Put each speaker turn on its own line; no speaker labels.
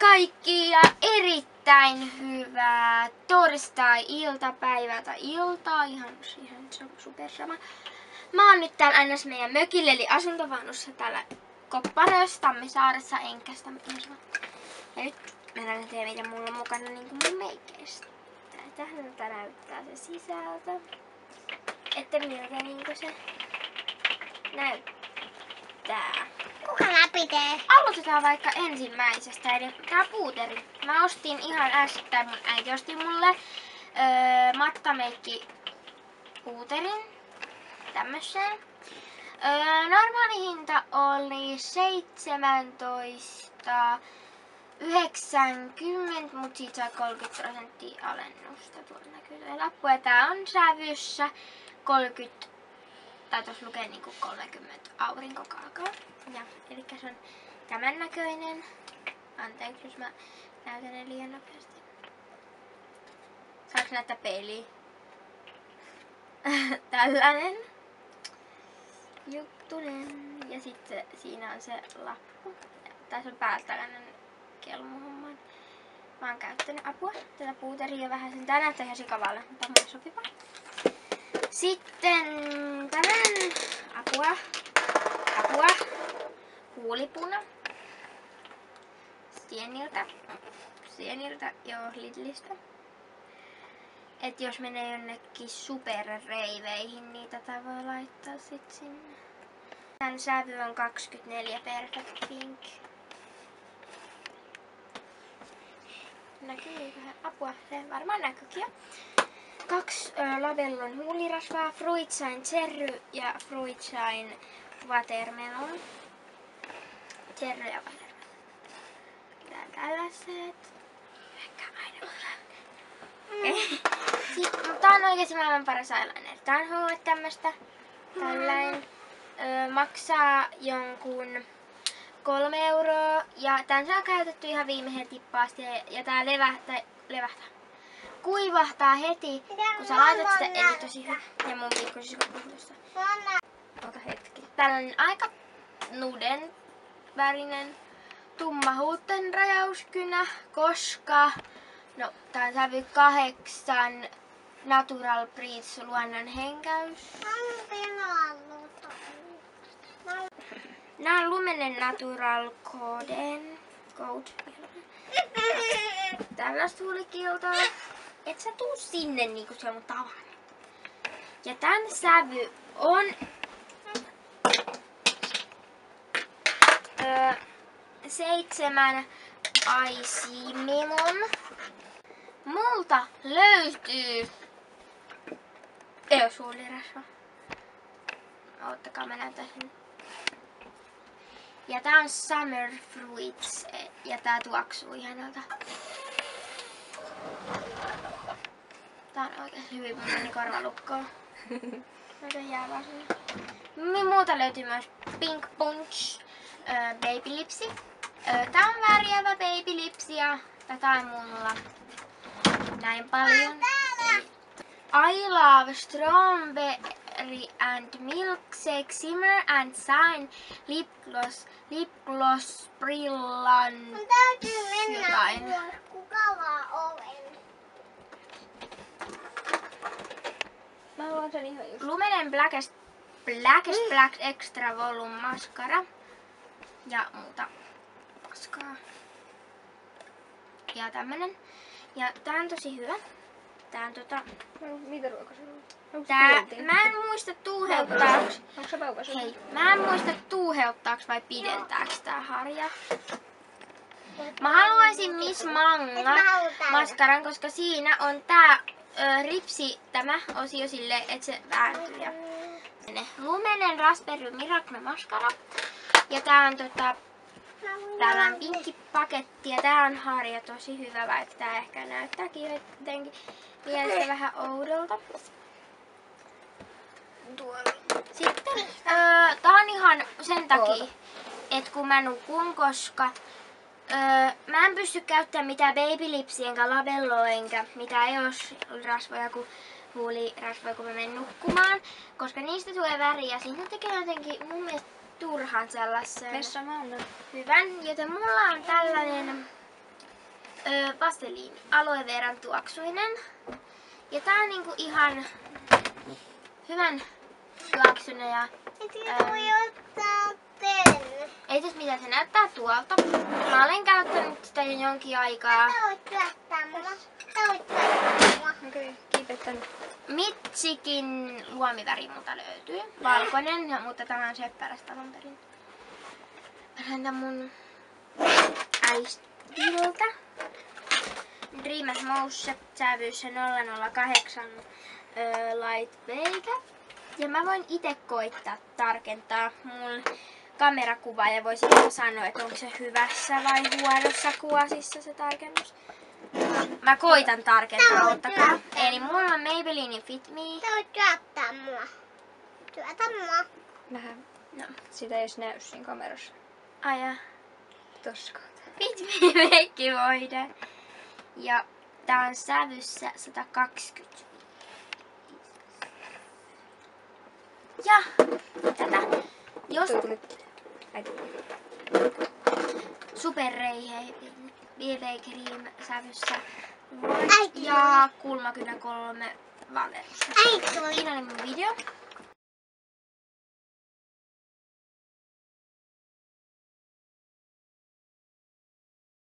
kaikki ja erittäin hyvää torstai-iltapäivää tai iltaa, ihan super sama. Mä oon nyt täällä ns. Meidän mökillä eli asuntovaunussa täällä Kopparössä, Tammisaaressa, Enkästä. Ja nyt mä näytän mitä mulla on mukana niin kuin mun meikeistä. Täältä näyttää se sisältö. Että miltä niinku se näyttää.
Kuka läpitee?
Aloitetaan vaikka ensimmäisestä, eli tää puuteri. Mä ostin ihan äsken, mun äiti osti mulle mattameikki puuterin. Tämmösen. Normaali hinta oli 17,90, mut siitä sai 30% alennusta. Tuolla näkyy tuo lappu. Ja tää on sävyssä 30, tai tuossa lukee niinku 30 aurinkokaakao. Ja elikkä se on tämän näköinen. Anteeksi, jos mä näytän ne liian nopeasti. Saaks näyttää peiliin? Tällainen juttunen. Ja sitten siinä on se lappu. Tässä on päältä tällainen kelmuhomma. Mä oon käyttänyt apua. Tätä puuteria vähän sen. Tää näyttää ihan sikavalle, mutta mulle sopiva. Sitten tällainen apua. Huulipuna. Sieniltä, joo, Lidlistä. Et jos menee jonnekin superreiveihin, niin tätä voi laittaa sit sinne. Tän sävy on 24 Perfect Pink. Näkyyköhän? Apua, se varmaan näkyykin jo. 2 Labellon huulirasvaa, Fruit Shine Cherry ja Fruit Shine Watermelon. Cherry ja watermelon. Tällaiset. Ehkä aina okei. Tää on oikeesti maailman paras eyeliner. Tää on H tämmöstä. Tällainen. Maksaa jonkun 3 euroa. Ja tän saa käytetty ihan viimeisen tippaasti. Ja tää levähtää. Kuivahtaa heti, kun sä laitat sitä, eli tosi hyvä. Ja mun pikkusisko puhutusta. Ota hetki. Tällainen aika nuden värinen tummahuutten rajauskynä, koska no tää on sävy 8 Natural Breeze luonnon henkäys. Nää on Lumenen Natural Code. Tällaista huulikiltoa. Et sä tuu sinne niinku se on mun tavan. Ja tän sävy on 7 Icy Melon. Multa löytyy huulirasva. Oottakaa, mä näytän sen. Ja tää on Summer Fruits ja tää tuoksuu ihanalta. Tää on oikeesti hyvin, mun meni korvalukkoon. Näitä jää vaan sinne. Muuta löytyy myös Pink Punch Baby Lipsi. Tää on värjäävä Baby Lipsi ja tätä on mulla näin paljon. I love Strawberry and Milkshake Shimmer and Shine Lip Gloss Brilliant.
Mun täytyy mennä kukavaa oven.
Mä haluan sen ihan just. Lumenen Blackest Black Extra Volume Mascara. Ja muuta paskaa. Ja tämmönen. Ja tää on tosi hyvä. Tää on
Mitä ruokaa se on?
mä en muista tuuheuttaaks.
Onko se vauva?
Hei, mä en muista tuuheuttaaks vai pidentääks tää harja. Mä haluaisin Miss Manga maskaran, koska siinä on tää ripsi, tämä osio silleen, että se vääntyy. Ja Lumenen Raspberry Miracle Maskara. Ja tää on tällainen pinkki paketti ja tää on harja tosi hyvä, vaikka tää ehkä näyttääkin jotenkin mielestä vähän oudolta. Sitten tää on ihan sen takia, että kun mä nukun, koska mä en pysty käyttämään mitään Baby Lipsiä enkä Labelloa enkä mitään rasvoja kun huulirasvoja kun mä menen nukkumaan, koska niistä tulee väriä ja siitä tekee jotenkin mun mielestä turhan sellaisen
Vessa mä annan.
hyvän, joten mulla on tällainen Vaseliini aloe veran tuoksuinen. Ja tää on niinku ihan hyvän tuoksuinen ja
Voi ottaa penny.
ei tässä mitään, se näyttää tuolta. Mä olen käyttänyt sitä jo jonkin aikaa.
Sä voit syöttää mua. Sä voit syöttää mua.
Okei, kiipet tänne.
Mitsikin luomiväri multa löytyy. Valkoinen, mutta tämä on seppärästä alun perin. Mä laitan mun äistiltä. Dream as Mouse sävyssä 008 Light Veikä. Ja mä voin itse koittaa tarkentaa mun kamerakuvaa ja voi sitten sanoa, että onko se hyvässä vai huonossa kuvasissa se tarkennus. Mä koitan tarkentaa, ottakaa. Eli mulla on Maybelline Fit Me.
Sä voit syöttää mua. Syötä mua.
Vähän.
No.
Sitä ei edes näy siinä kamerassa.
Ai ja.
Tossa kohtaa.
Fit Me meikkivoide. Ja tää on sävyssä 120. Ja tätä. Jos
Toi tuli. Äiti.
superreihe BB Cream sävyssä
Äiti.
ja kulmakynä 3 valerussa.
Äiti tuli.
Siinä oli mun video.